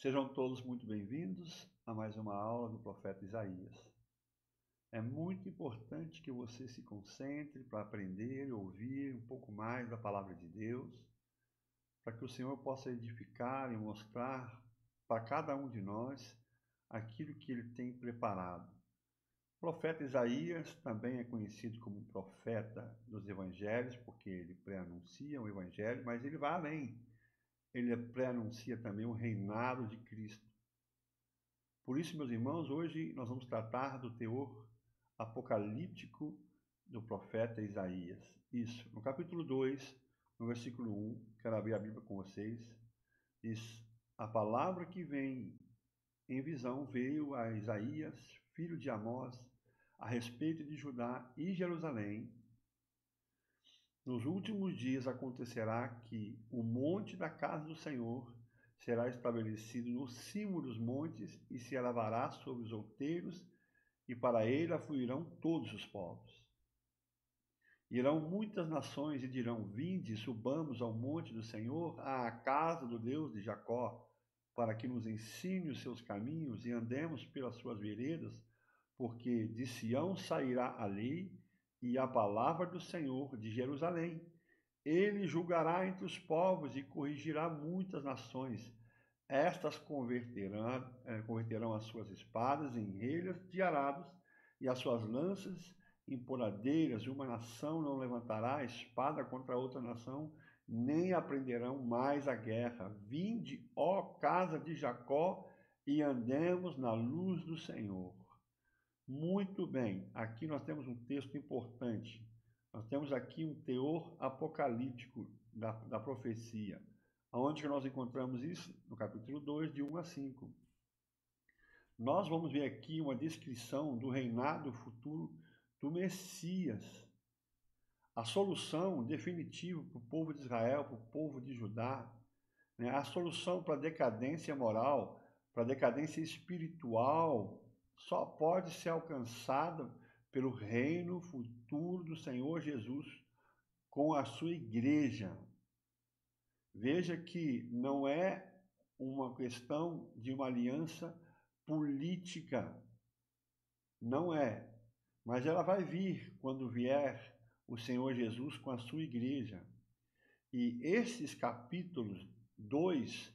Sejam todos muito bem-vindos a mais uma aula do profeta Isaías. É muito importante que você se concentre para aprender e ouvir um pouco mais da palavra de Deus, para que o Senhor possa edificar e mostrar para cada um de nós aquilo que Ele tem preparado. O profeta Isaías também é conhecido como profeta dos evangelhos, porque ele pré-anuncia o evangelho, mas ele vai além. Ele pré-anuncia também o reinado de Cristo. Por isso, meus irmãos, hoje nós vamos tratar do teor apocalíptico do profeta Isaías. Isso, no capítulo 2, no versículo 1, quero abrir a Bíblia com vocês, diz: a palavra que vem em visão veio a Isaías, filho de Amós, a respeito de Judá e Jerusalém. Nos últimos dias acontecerá que o monte da casa do Senhor será estabelecido no cimo dos montes e se elevará sobre os outeiros, e para ele afluirão todos os povos. Irão muitas nações e dirão: vinde, subamos ao monte do Senhor, à casa do Deus de Jacó, para que nos ensine os seus caminhos e andemos pelas suas veredas, porque de Sião sairá a lei e a palavra do Senhor de Jerusalém. Ele julgará entre os povos e corrigirá muitas nações. Estas converterão as suas espadas em relhas de arados e as suas lanças em poradeiras, e uma nação não levantará a espada contra outra nação, nem aprenderão mais a guerra. Vinde, ó casa de Jacó, e andemos na luz do Senhor. Muito bem, aqui nós temos um texto importante. Nós temos aqui um teor apocalíptico da profecia. Onde que nós encontramos isso? No capítulo 2, de 1 a 5. Nós vamos ver aqui uma descrição do reinado futuro do Messias. A solução definitiva para o povo de Israel, para o povo de Judá, né? A solução para a decadência moral, para a decadência espiritual, só pode ser alcançada pelo reino futuro do Senhor Jesus com a sua igreja. Veja que não é uma questão de uma aliança política, não é, mas ela vai vir quando vier o Senhor Jesus com a sua igreja. E esses capítulos 2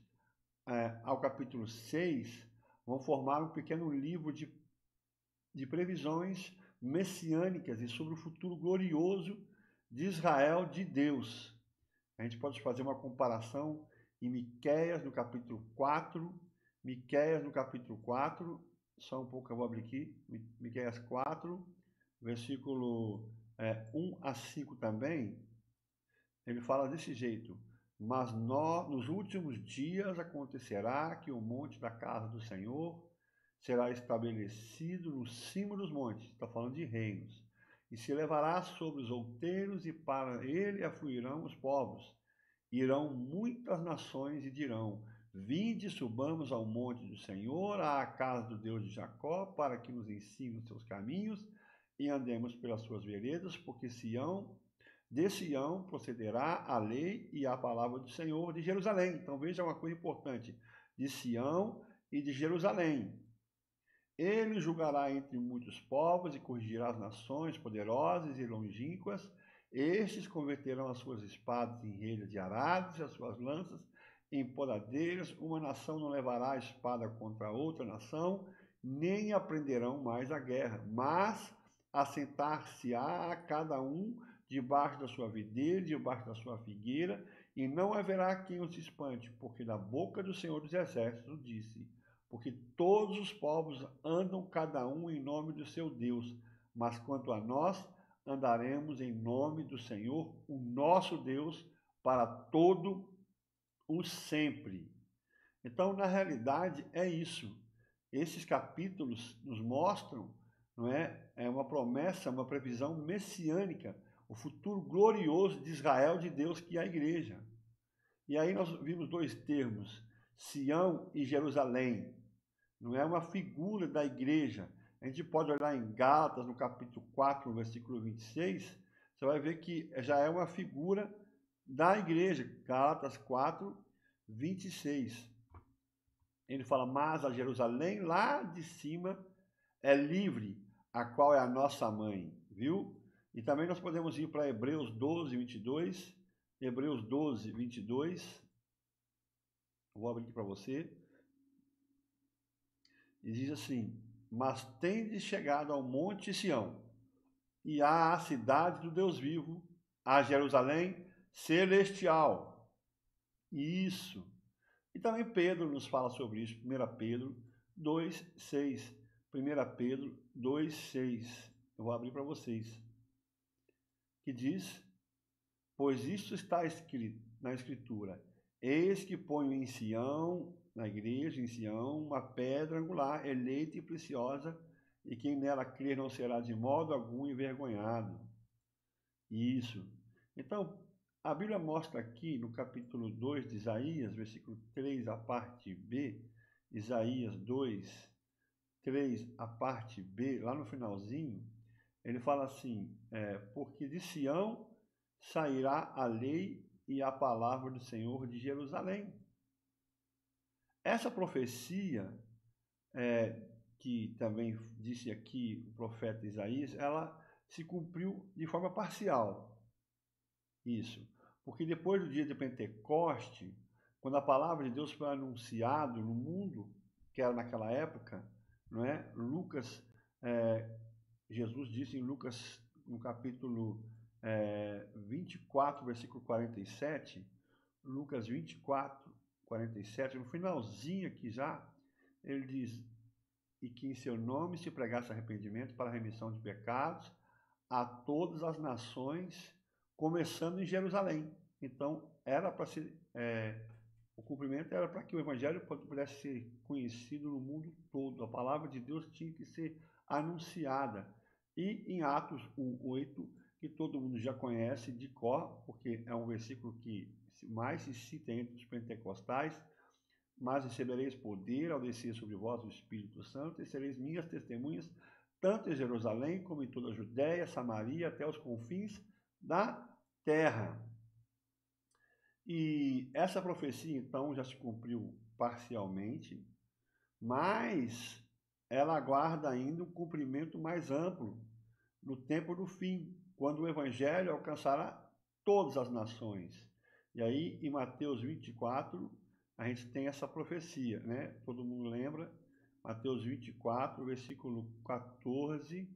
ao capítulo 6 vão formar um pequeno livro de previsões messiânicas e sobre o futuro glorioso de Israel, de Deus. A gente pode fazer uma comparação em Miqueias, no capítulo 4, Miqueias, no capítulo 4, só um pouco que eu vou abrir aqui, Miqueias 4, versículo 1 a 5 também, ele fala desse jeito: mas nos últimos dias acontecerá que o monte da casa do Senhor será estabelecido no cimo dos montes, está falando de reinos, e se elevará sobre os outeiros, e para ele afluirão os povos. Irão muitas nações e dirão: vinde, subamos ao monte do Senhor, à casa do Deus de Jacó, para que nos ensine os seus caminhos e andemos pelas suas veredas, porque de Sião procederá a lei e a palavra do Senhor de Jerusalém. Então veja uma coisa importante: de Sião e de Jerusalém. Ele julgará entre muitos povos e corrigirá as nações poderosas e longínquas. Estes converterão as suas espadas em relhas de arados e as suas lanças em podadeiras. Uma nação não levará a espada contra outra nação, nem aprenderão mais a guerra, mas assentar-se-á cada um debaixo da sua videira, debaixo da sua figueira, e não haverá quem os espante, porque da boca do Senhor dos Exércitos disse: porque todos os povos andam cada um em nome do seu Deus, mas quanto a nós, andaremos em nome do Senhor, o nosso Deus, para todo o sempre. Então, na realidade, é isso. Esses capítulos nos mostram, não é uma promessa, uma previsão messiânica, o futuro glorioso de Israel, de Deus, que é a igreja. E aí nós vimos dois termos: Sião e Jerusalém. Não é uma figura da igreja. A gente pode olhar em Gálatas, no capítulo 4, no versículo 26, você vai ver que já é uma figura da igreja. Gálatas 4, 26. ele fala, mas a Jerusalém lá de cima é livre, a qual é a nossa mãe, viu? E também nós podemos ir para Hebreus 12, 22, Hebreus 12, 22, vou abrir aqui para você, e diz assim, mas tendes chegado ao monte Sião, e à cidade do Deus vivo, a Jerusalém celestial. Isso. E também Pedro nos fala sobre isso, 1 Pedro 2, 6. 1 Pedro 2, 6. Eu vou abrir para vocês. Que diz, pois isto está escrito na Escritura, eis que ponho em Sião, na igreja, em Sião, uma pedra angular, eleita e preciosa, e quem nela crer não será de modo algum envergonhado. Isso. Então, a Bíblia mostra aqui no capítulo 2 de Isaías, versículo 3, a parte B, Isaías 2, 3, a parte B, lá no finalzinho, ele fala assim, porque de Sião sairá a lei e a palavra do Senhor de Jerusalém. Essa profecia, que também disse aqui o profeta Isaías, ela se cumpriu de forma parcial. Isso. Porque depois do dia de Pentecoste, quando a palavra de Deus foi anunciada no mundo, que era naquela época, não é? Jesus disse em Lucas, no capítulo 24, versículo 47, Lucas 24, 47, no finalzinho aqui já, ele diz, e que em seu nome se pregasse arrependimento para a remissão de pecados a todas as nações, começando em Jerusalém. Então, era para ser, o cumprimento era para que o evangelho pudesse ser conhecido no mundo todo. A palavra de Deus tinha que ser anunciada. E em Atos 1:8, que todo mundo já conhece de cor, porque é um versículo que mais se cita entre os pentecostais, mas recebereis poder ao descer sobre vós o Espírito Santo, e sereis minhas testemunhas, tanto em Jerusalém como em toda a Judéia, Samaria, até os confins da terra. E essa profecia, então, já se cumpriu parcialmente, mas ela aguarda ainda um cumprimento mais amplo no tempo do fim, quando o evangelho alcançará todas as nações. E aí, em Mateus 24, a gente tem essa profecia, né? Todo mundo lembra? Mateus 24, versículo 14,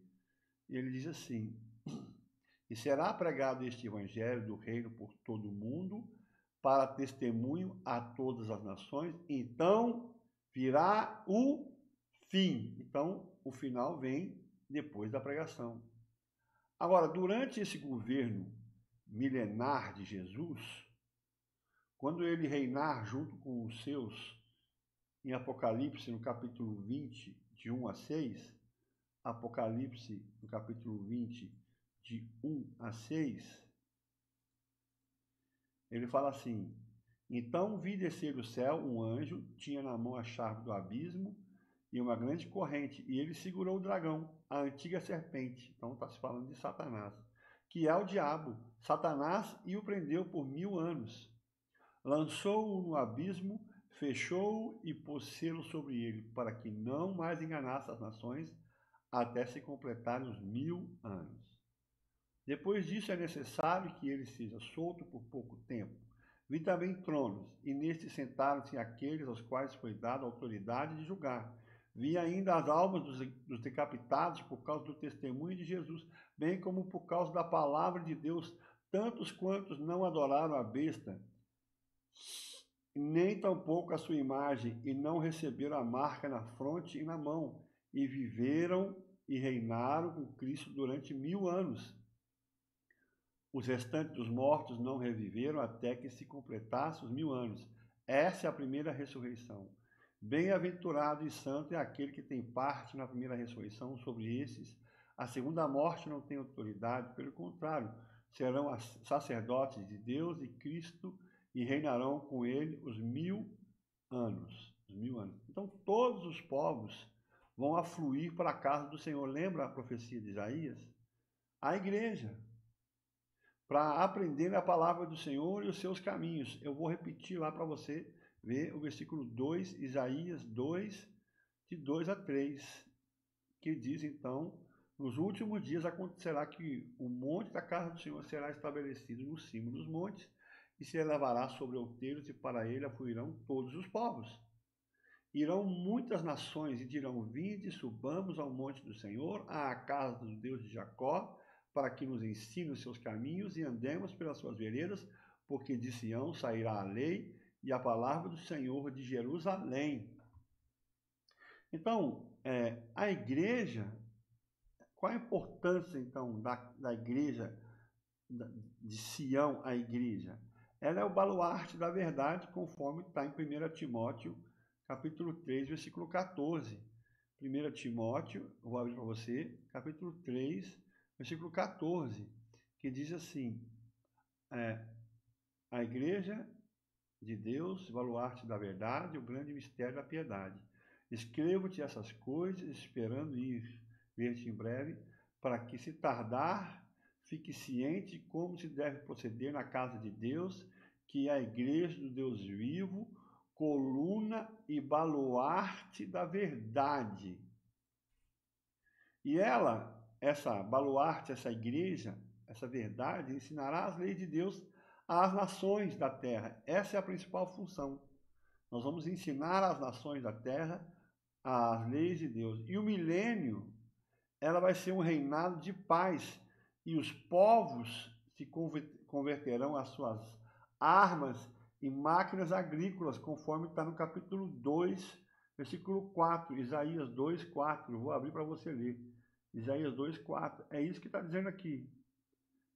e ele diz assim, e será pregado este evangelho do reino por todo o mundo, para testemunho a todas as nações, então virá o fim. Então, o final vem depois da pregação. Agora, durante esse governo milenar de Jesus, quando ele reinar junto com os seus, em Apocalipse, no capítulo 20, de 1 a 6, Apocalipse, no capítulo 20, de 1 a 6, ele fala assim, então vi descer do céu um anjo, tinha na mão a chave do abismo e uma grande corrente, e ele segurou o dragão, a antiga serpente, então está se falando de Satanás, que é o diabo, Satanás, e o prendeu por 1000 anos. Lançou-o no abismo, fechou-o e pôs selo sobre ele, para que não mais enganasse as nações, até se completarem os 1000 anos. Depois disso é necessário que ele seja solto por pouco tempo. Vi também tronos, e nestes sentaram-se aqueles aos quais foi dada a autoridade de julgar. Vi ainda as almas dos decapitados por causa do testemunho de Jesus, bem como por causa da palavra de Deus, tantos quantos não adoraram a besta, nem tampouco a sua imagem, e não receberam a marca na fronte e na mão, e viveram e reinaram com Cristo durante 1000 anos. Os restantes dos mortos não reviveram até que se completasse os 1000 anos. Essa é a primeira ressurreição. Bem-aventurado e santo é aquele que tem parte na primeira ressurreição. Sobre esses, a segunda morte não tem autoridade, pelo contrário, serão sacerdotes de Deus e Cristo e reinarão com ele os 1000 anos. Os 1000 anos. Então, todos os povos vão afluir para a casa do Senhor. Lembra a profecia de Isaías? A igreja, para aprender a palavra do Senhor e os seus caminhos. Eu vou repetir lá para você, Vê o versículo 2, Isaías 2, de 2 a 3, que diz então: nos últimos dias acontecerá que o monte da casa do Senhor será estabelecido no cimo dos montes, e se elevará sobre outeiros, e para ele afluirão todos os povos. Irão muitas nações e dirão: vinde, subamos ao monte do Senhor, à casa do Deus de Jacó, para que nos ensine os seus caminhos e andemos pelas suas veredas, porque de Sião sairá a lei e a palavra do Senhor de Jerusalém. Então, a igreja, qual a importância então da igreja, de Sião, a igreja? Ela é o baluarte da verdade, conforme está em 1 Timóteo, capítulo 3, versículo 14. 1 Timóteo, vou abrir para você, capítulo 3, versículo 14, que diz assim: a igreja de Deus, baluarte da verdade, o grande mistério da piedade. Escrevo-te essas coisas, esperando ir ver-te em breve, para que, se tardar, fique ciente como se deve proceder na casa de Deus, que é a igreja do Deus vivo, coluna e baluarte da verdade. E ela, essa baluarte, essa igreja, essa verdade, ensinará as leis de Deus às nações da terra. Essa é a principal função. Nós vamos ensinar às nações da terra as leis de Deus. E o milênio, ela vai ser um reinado de paz, e os povos se converterão às suas armas e máquinas agrícolas, conforme está no capítulo 2, versículo 4, Isaías 2, 4. Vou abrir para você ler. Isaías 2, 4. É isso que está dizendo aqui.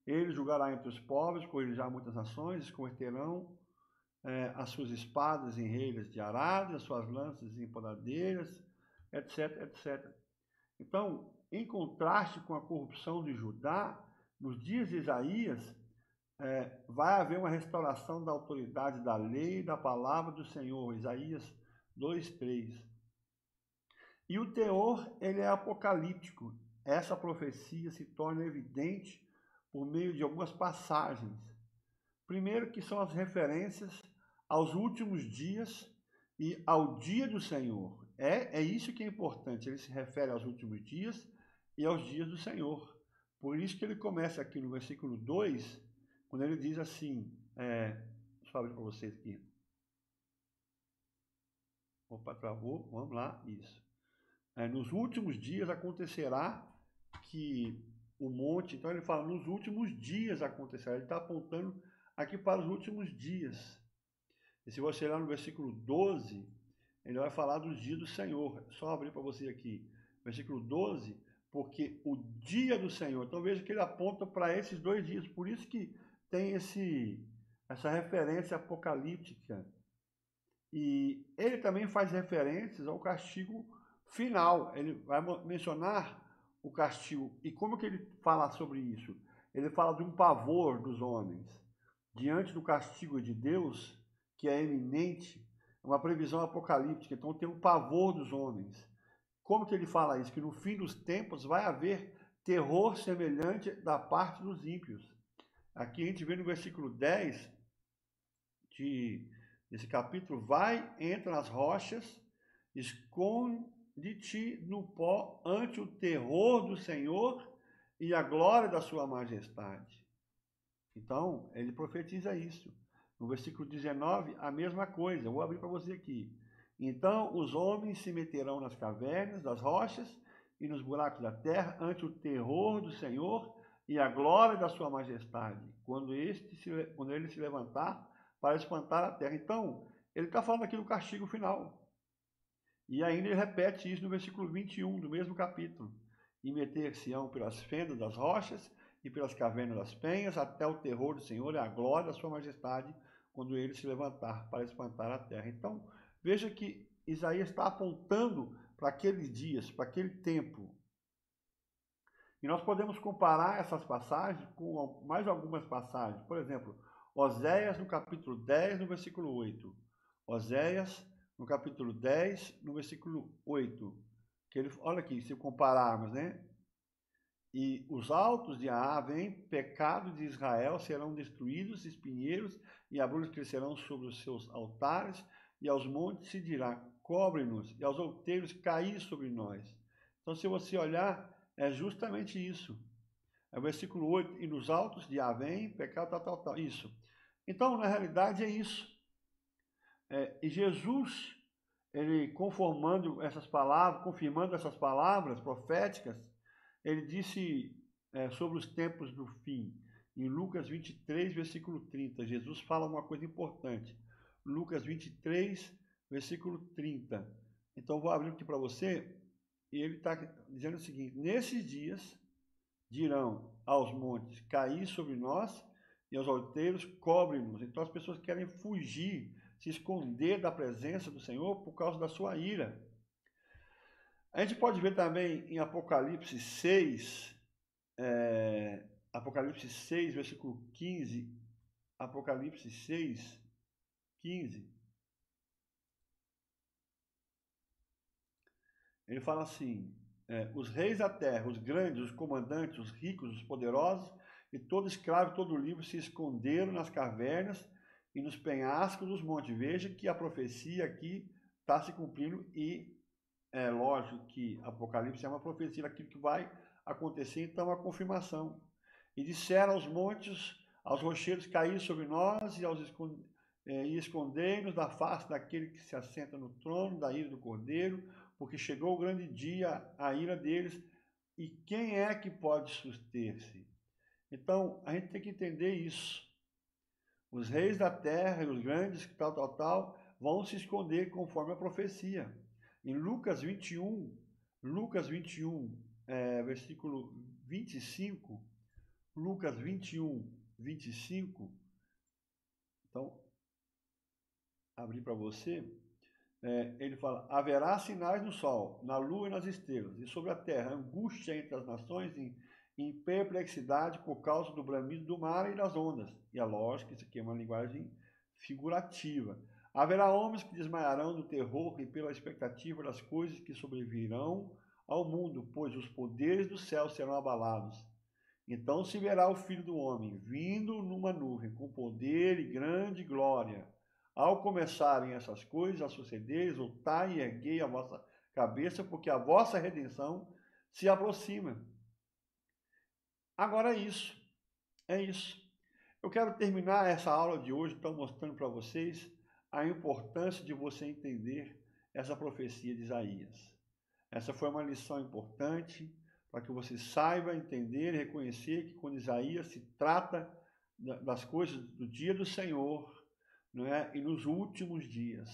Ele julgará entre os povos, corrigirá muitas nações, converterão as suas espadas em reiras de arado, as suas lanças em podadeiras, etc, etc. Então, em contraste com a corrupção de Judá, nos dias de Isaías, vai haver uma restauração da autoridade da lei e da palavra do Senhor. Isaías 2:3. E o teor, ele é apocalíptico. Essa profecia se torna evidente por meio de algumas passagens. Primeiro, que são as referências aos últimos dias e ao dia do Senhor. É isso que é importante. Ele se refere aos últimos dias e aos dias do Senhor. Por isso que ele começa aqui no versículo 2, quando ele diz assim, deixa eu abrir para vocês aqui. Opa, travou, vamos lá, isso. Nos últimos dias acontecerá que o monte, então ele fala, nos últimos dias acontecerá, ele está apontando aqui para os últimos dias. E se você olhar no versículo 12, ele vai falar dos dias do Senhor. Só abrir para você aqui, versículo 12, porque o dia do Senhor, então veja que ele aponta para esses 2 dias, por isso que tem essa referência apocalíptica. E ele também faz referências ao castigo final. Ele vai mencionar o castigo. E como que ele fala sobre isso? Ele fala de um pavor dos homens diante do castigo de Deus, que é eminente, uma previsão apocalíptica. Então tem um pavor dos homens. Como que ele fala isso? Que no fim dos tempos vai haver terror semelhante da parte dos ímpios. Aqui a gente vê no versículo 10 desse capítulo: vai, entra nas rochas, esconde-te no pó ante o terror do Senhor e a glória da sua majestade. Então, ele profetiza isso. No versículo 19, a mesma coisa. Eu vou abrir para você aqui. Então, os homens se meterão nas cavernas das rochas e nos buracos da terra ante o terror do Senhor e a glória da sua majestade, quando ele se levantar para espantar a terra. Então, ele está falando aqui do castigo final. E ainda ele repete isso no versículo 21 do mesmo capítulo. E meter-se-ão pelas fendas das rochas e pelas cavernas das penhas, até o terror do Senhor e a glória da sua majestade, quando ele se levantar para espantar a terra. Então, veja que Isaías está apontando para aqueles dias, para aquele tempo. E nós podemos comparar essas passagens com mais algumas passagens. Por exemplo, Oséias no capítulo 10, no versículo 8. Oséias no capítulo 10, no versículo 8. Que ele, olha aqui, se compararmos, né? E os altos de Aá, pecado de Israel, serão destruídos, espinheiros e abrolhos crescerão sobre os seus altares, e aos montes se dirá, cobre-nos, e aos outeiros cair sobre nós. Então, se você olhar, é justamente isso. É o versículo 8, e nos altos de Avém, pecado, tal. Isso. Então, na realidade, é isso. E Jesus, ele confirmando essas palavras proféticas, ele disse sobre os tempos do fim. Em Lucas 23, versículo 30, Jesus fala uma coisa importante. Lucas 23, versículo 30. Então, vou abrir aqui para você, e ele está dizendo o seguinte: nesses dias dirão aos montes, caí sobre nós, e aos outeiros, cobre-nos. Então as pessoas querem fugir, se esconder da presença do Senhor por causa da sua ira. A gente pode ver também em Apocalipse 6, Apocalipse 6, versículo 15, Apocalipse 6, 15. Ele fala assim, os reis da terra, os grandes, os comandantes, os ricos, os poderosos, e todo escravo e todo livre se esconderam nas cavernas e nos penhascos dos montes. Veja que a profecia aqui está se cumprindo e é lógico que Apocalipse é uma profecia daquilo que vai acontecer, então a confirmação. E disseram aos montes, aos rochedos, cair sobre nós e escondei-nos da face daquele que se assenta no trono, da ira do Cordeiro, porque chegou o grande dia, a ira deles, e quem é que pode suster-se? Então, a gente tem que entender isso. Os reis da terra e os grandes, tal, vão se esconder conforme a profecia. Em Lucas 21, versículo 25, Lucas 21, 25, então, abri para você, ele fala, haverá sinais no sol, na lua e nas estrelas, e sobre a terra, angústia entre as nações, em perplexidade por causa do bramido do mar e das ondas. E é lógico que isso aqui é uma linguagem figurativa. Haverá homens que desmaiarão do terror e pela expectativa das coisas que sobrevirão ao mundo, pois os poderes do céu serão abalados. Então se verá o Filho do Homem vindo numa nuvem com poder e grande glória. Ao começarem essas coisas a suceder, exultai e erguei a vossa cabeça, porque a vossa redenção se aproxima. Agora é isso. Eu quero terminar essa aula de hoje, então, mostrando para vocês a importância de você entender essa profecia de Isaías. Essa foi uma lição importante para que você saiba entender e reconhecer que quando Isaías se trata das coisas do dia do Senhor, não é? E nos últimos dias.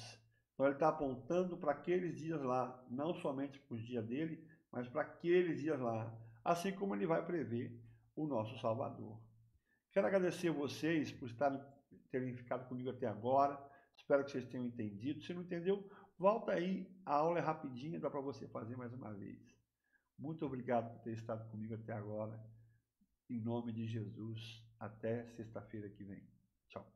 Então ele está apontando para aqueles dias lá, não somente para os dias dele, mas para aqueles dias lá, assim como ele vai prever o nosso Salvador. Quero agradecer vocês por terem ficado comigo até agora. Espero que vocês tenham entendido. Se não entendeu, volta aí, a aula é rapidinha, dá para você fazer mais uma vez. Muito obrigado por ter estado comigo até agora. Em nome de Jesus, até sexta-feira que vem. Tchau.